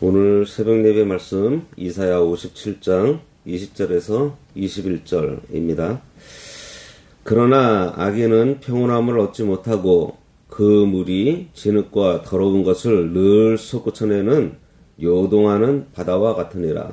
오늘 새벽 예배 말씀 이사야 57장 20절에서 21절입니다. 그러나 악인은 평온함을 얻지 못하고 그 물이 진흙과 더러운 것을 늘 솟구쳐내는 요동하는 바다와 같으니라.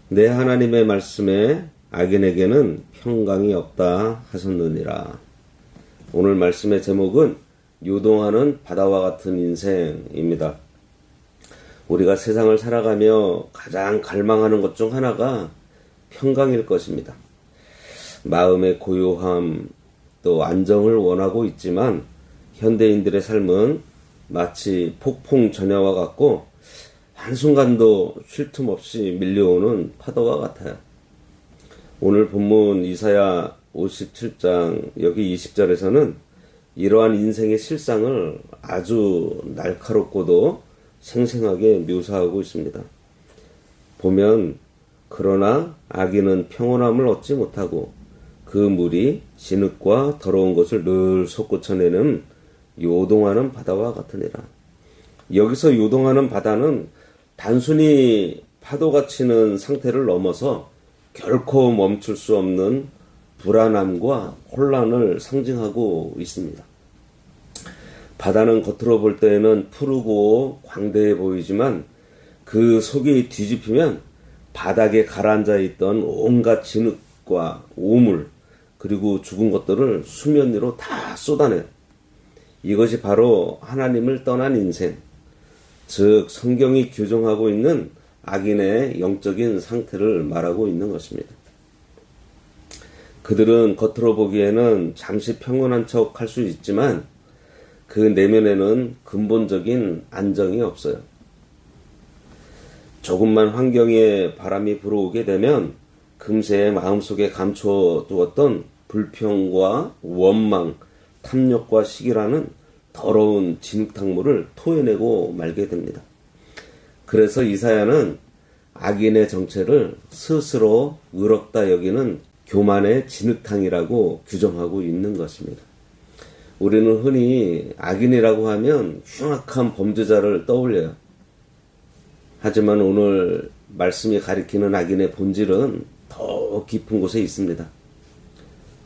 내 하나님의 말씀에 악인에게는 평강이 없다 하셨느니라. 오늘 말씀의 제목은 요동하는 바다와 같은 인생입니다. 우리가 세상을 살아가며 가장 갈망하는 것 중 하나가 평강일 것입니다. 마음의 고요함, 또 안정을 원하고 있지만 현대인들의 삶은 마치 폭풍 전야와 같고 한순간도 쉴 틈 없이 밀려오는 파도와 같아요. 오늘 본문 이사야 57장 여기 20절에서는 이러한 인생의 실상을 아주 날카롭고도 생생하게 묘사하고 있습니다. 보면 그러나 악인은 평온함을 얻지 못하고 그 물이 진흙과 더러운 것을 늘 솟구쳐내는 요동하는 바다와 같으니라. 여기서 요동하는 바다는 단순히 파도가 치는 상태를 넘어서 결코 멈출 수 없는 불안함과 혼란을 상징하고 있습니다. 바다는 겉으로 볼 때에는 푸르고 광대해 보이지만 그 속이 뒤집히면 바닥에 가라앉아 있던 온갖 진흙과 오물 그리고 죽은 것들을 수면 위로 다 쏟아내요. 이것이 바로 하나님을 떠난 인생, 즉 성경이 규정하고 있는 악인의 영적인 상태를 말하고 있는 것입니다. 그들은 겉으로 보기에는 잠시 평온한 척 할 수 있지만 그 내면에는 근본적인 안정이 없어요. 조금만 환경에 바람이 불어오게 되면 금세 마음속에 감춰두었던 불평과 원망, 탐욕과 시기라는 더러운 진흙탕물을 토해내고 말게 됩니다. 그래서 이사야는 악인의 정체를 스스로 의롭다 여기는 교만의 진흙탕이라고 규정하고 있는 것입니다. 우리는 흔히 악인이라고 하면 흉악한 범죄자를 떠올려요. 하지만 오늘 말씀이 가리키는 악인의 본질은 더 깊은 곳에 있습니다.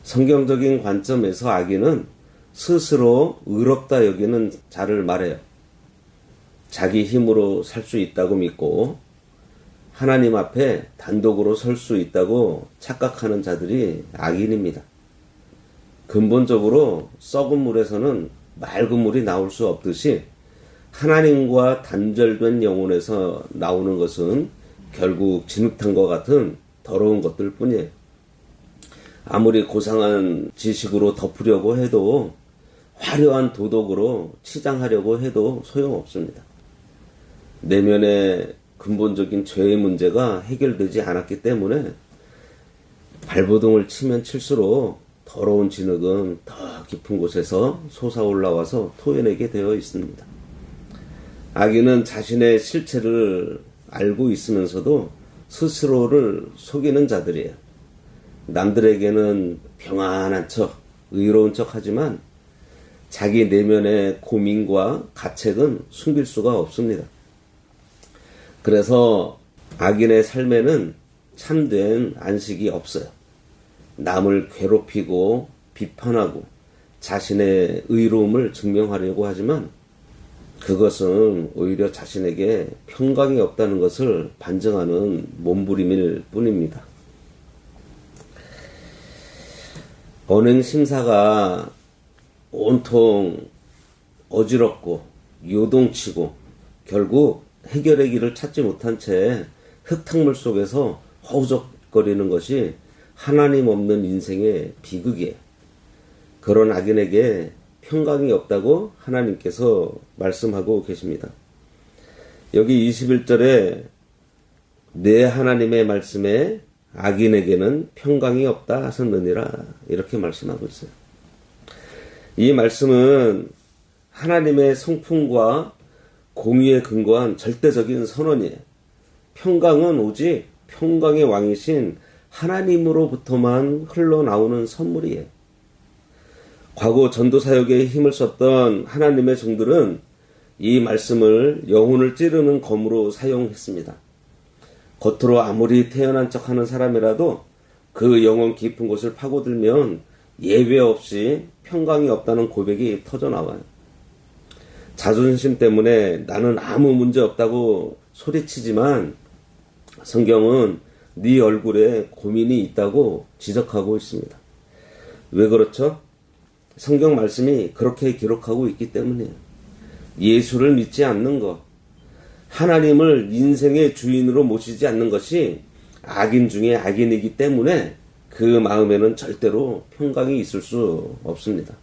성경적인 관점에서 악인은 스스로 의롭다 여기는 자를 말해요. 자기 힘으로 살 수 있다고 믿고 하나님 앞에 단독으로 설 수 있다고 착각하는 자들이 악인입니다. 근본적으로 썩은 물에서는 맑은 물이 나올 수 없듯이 하나님과 단절된 영혼에서 나오는 것은 결국 진흙탕과 같은 더러운 것들 뿐이에요. 아무리 고상한 지식으로 덮으려고 해도 화려한 도덕으로 치장하려고 해도 소용없습니다. 내면의 근본적인 죄의 문제가 해결되지 않았기 때문에 발버둥을 치면 칠수록 더러운 진흙은 더 깊은 곳에서 솟아올라와서 토해내게 되어 있습니다. 악인은 자신의 실체를 알고 있으면서도 스스로를 속이는 자들이에요. 남들에게는 평안한 척, 의로운 척 하지만 자기 내면의 고민과 가책은 숨길 수가 없습니다. 그래서 악인의 삶에는 참된 안식이 없어요. 남을 괴롭히고 비판하고 자신의 의로움을 증명하려고 하지만 그것은 오히려 자신에게 평강이 없다는 것을 반증하는 몸부림일 뿐입니다. 언행 심사가 온통 어지럽고 요동치고 결국 해결의 길을 찾지 못한 채 흙탕물 속에서 허우적거리는 것이 하나님 없는 인생의 비극이에요. 그런 악인에게 평강이 없다고 하나님께서 말씀하고 계십니다. 여기 21절에 내 하나님의 말씀에 악인에게는 평강이 없다 하셨느니라 이렇게 말씀하고 있어요. 이 말씀은 하나님의 성품과 공의에 근거한 절대적인 선언이에요. 평강은 오직 평강의 왕이신 하나님으로부터만 흘러나오는 선물이에요. 과거 전도사역에 힘을 썼던 하나님의 종들은 이 말씀을 영혼을 찌르는 검으로 사용했습니다. 겉으로 아무리 태연한 척하는 사람이라도 그 영혼 깊은 곳을 파고들면 예외 없이 평강이 없다는 고백이 터져나와요. 자존심 때문에 나는 아무 문제 없다고 소리치지만 성경은 네 얼굴에 고민이 있다고 지적하고 있습니다. 왜 그렇죠? 성경 말씀이 그렇게 기록하고 있기 때문이에요. 예수를 믿지 않는 것, 하나님을 인생의 주인으로 모시지 않는 것이 악인 중에 악인이기 때문에 그 마음에는 절대로 평강이 있을 수 없습니다.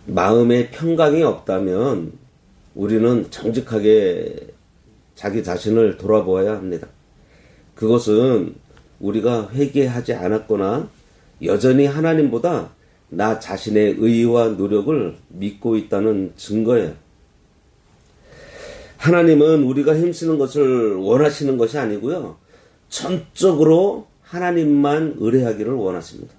마음에 평강이 없다면 우리는 정직하게 자기 자신을 돌아보아야 합니다. 그것은 우리가 회개하지 않았거나 여전히 하나님보다 나 자신의 의의와 노력을 믿고 있다는 증거예요. 하나님은 우리가 힘쓰는 것을 원하시는 것이 아니고요. 전적으로 하나님만 의뢰하기를 원하십니다.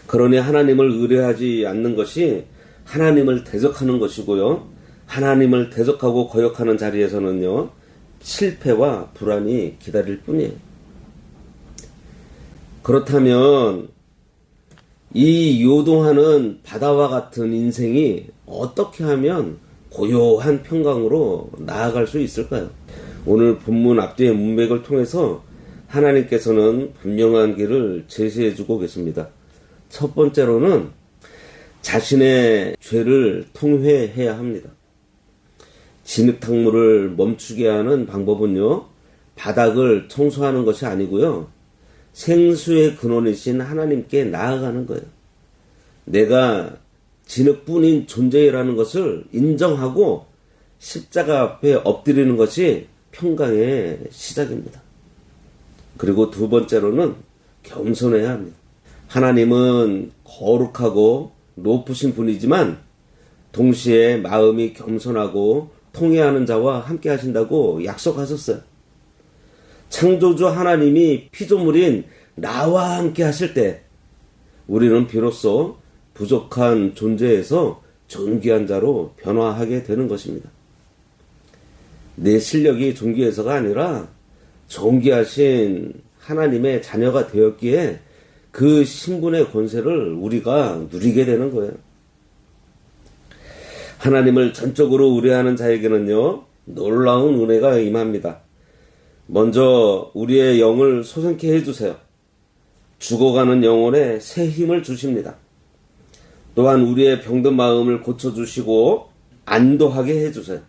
그러니 하나님을 의뢰하지 않는 것이 하나님을 대적하는 것이고요. 하나님을 대적하고 거역하는 자리에서는요. 실패와 불안이 기다릴 뿐이에요. 그렇다면 이 요동하는 바다와 같은 인생이 어떻게 하면 고요한 평강으로 나아갈 수 있을까요? 오늘 본문 앞뒤의 문맥을 통해서 하나님께서는 분명한 길을 제시해주고 계십니다. 첫 번째로는 자신의 죄를 통회해야 합니다. 진흙탕물을 멈추게 하는 방법은요, 바닥을 청소하는 것이 아니고요, 생수의 근원이신 하나님께 나아가는 거예요. 내가 진흙뿐인 존재라는 것을 인정하고 십자가 앞에 엎드리는 것이 평강의 시작입니다. 그리고 두 번째로는 겸손해야 합니다. 하나님은 거룩하고 높으신 분이지만 동시에 마음이 겸손하고 통회하는 자와 함께 하신다고 약속하셨어요. 창조주 하나님이 피조물인 나와 함께 하실 때 우리는 비로소 부족한 존재에서 존귀한 자로 변화하게 되는 것입니다. 내 실력이 존귀해서가 아니라 존귀하신 하나님의 자녀가 되었기에 그 신분의 권세를 우리가 누리게 되는 거예요. 하나님을 전적으로 의뢰하는 자에게는요, 놀라운 은혜가 임합니다. 먼저 우리의 영을 소생케 해주세요. 죽어가는 영혼에 새 힘을 주십니다. 또한 우리의 병든 마음을 고쳐주시고 안도하게 해주세요.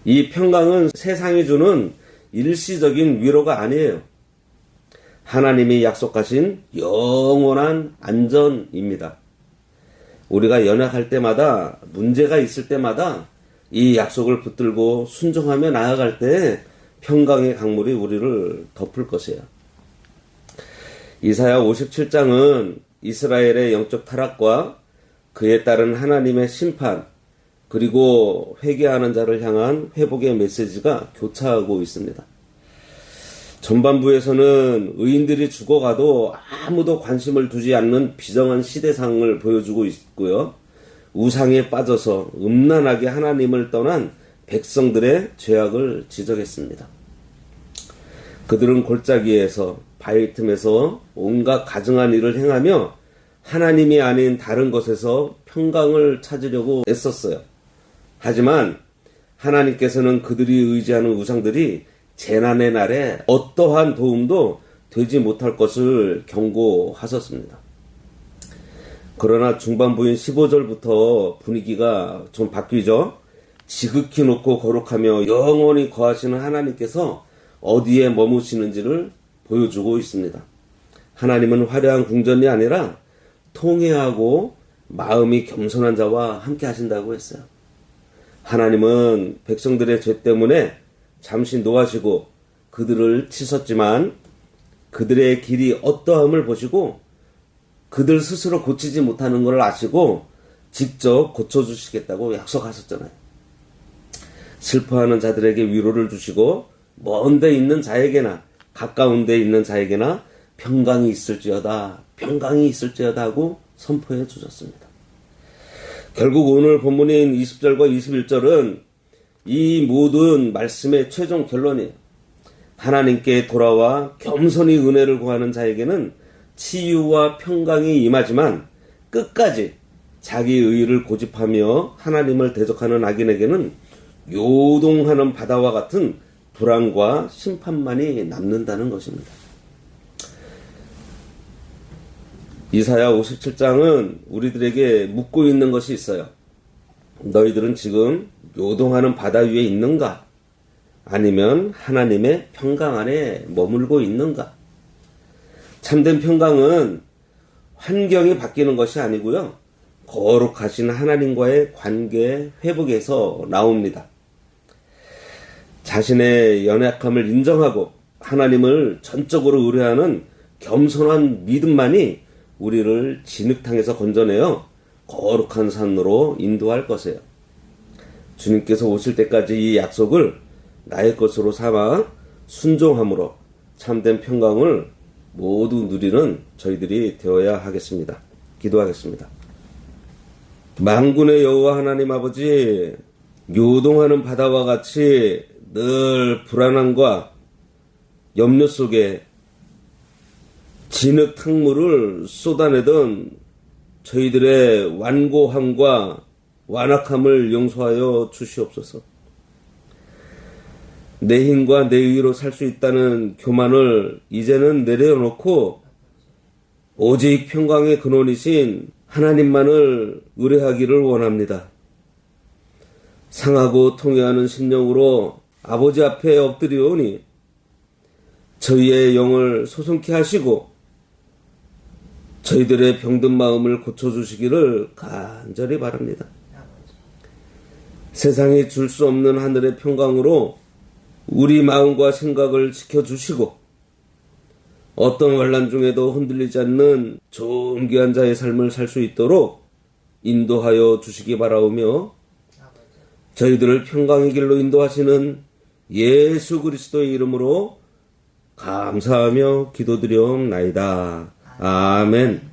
이 평강은 세상이 주는 일시적인 위로가 아니에요. 하나님이 약속하신 영원한 안전입니다. 우리가 연약할 때마다, 문제가 있을 때마다 이 약속을 붙들고 순종하며 나아갈 때 평강의 강물이 우리를 덮을 것이에요. 이사야 57장은 이스라엘의 영적 타락과 그에 따른 하나님의 심판, 그리고 회개하는 자를 향한 회복의 메시지가 교차하고 있습니다. 전반부에서는 의인들이 죽어가도 아무도 관심을 두지 않는 비정한 시대상을 보여주고 있고요. 우상에 빠져서 음란하게 하나님을 떠난 백성들의 죄악을 지적했습니다. 그들은 골짜기에서 바위 틈에서 온갖 가증한 일을 행하며 하나님이 아닌 다른 것에서 평강을 찾으려고 애썼어요. 하지만 하나님께서는 그들이 의지하는 우상들이 재난의 날에 어떠한 도움도 되지 못할 것을 경고하셨습니다. 그러나 중반부인 15절부터 분위기가 좀 바뀌죠. 지극히 높고 거룩하며 영원히 거하시는 하나님께서 어디에 머무시는지를 보여주고 있습니다. 하나님은 화려한 궁전이 아니라 통회하고 마음이 겸손한 자와 함께 하신다고 했어요. 하나님은 백성들의 죄 때문에 잠시 노하시고 그들을 치셨지만 그들의 길이 어떠함을 보시고 그들 스스로 고치지 못하는 것을 아시고 직접 고쳐주시겠다고 약속하셨잖아요. 슬퍼하는 자들에게 위로를 주시고 먼 데 있는 자에게나 가까운 데 있는 자에게나 평강이 있을지어다 하고 선포해 주셨습니다. 결국 오늘 본문인 20절과 21절은 이 모든 말씀의 최종 결론이에요. 하나님께 돌아와 겸손히 은혜를 구하는 자에게는 치유와 평강이 임하지만 끝까지 자기 의의를 고집하며 하나님을 대적하는 악인에게는 요동하는 바다와 같은 불안과 심판만이 남는다는 것입니다. 이사야 57장은 우리들에게 묻고 있는 것이 있어요. 너희들은 지금 요동하는 바다 위에 있는가? 아니면 하나님의 평강 안에 머물고 있는가? 참된 평강은 환경이 바뀌는 것이 아니고요. 거룩하신 하나님과의 관계 회복에서 나옵니다. 자신의 연약함을 인정하고 하나님을 전적으로 의뢰하는 겸손한 믿음만이 우리를 진흙탕에서 건져내어 거룩한 산으로 인도할 것이에요. 주님께서 오실 때까지 이 약속을 나의 것으로 삼아 순종함으로 참된 평강을 모두 누리는 저희들이 되어야 하겠습니다. 기도하겠습니다. 만군의 여호와 하나님 아버지, 요동하는 바다와 같이 늘 불안함과 염려 속에 진흙 탕물을 쏟아내던 저희들의 완고함과 완악함을 용서하여 주시옵소서. 내 힘과 내 의로 살 수 있다는 교만을 이제는 내려놓고 오직 평강의 근원이신 하나님만을 의뢰하기를 원합니다. 상하고 통회하는 심령으로 아버지 앞에 엎드리오니 저희의 영을 소송케 하시고 저희들의 병든 마음을 고쳐주시기를 간절히 바랍니다. 세상이 줄 수 없는 하늘의 평강으로 우리 마음과 생각을 지켜주시고 어떤 환난 중에도 흔들리지 않는 존귀한 자의 삶을 살 수 있도록 인도하여 주시기 바라오며 저희들을 평강의 길로 인도하시는 예수 그리스도의 이름으로 감사하며 기도드리옵나이다. 아멘.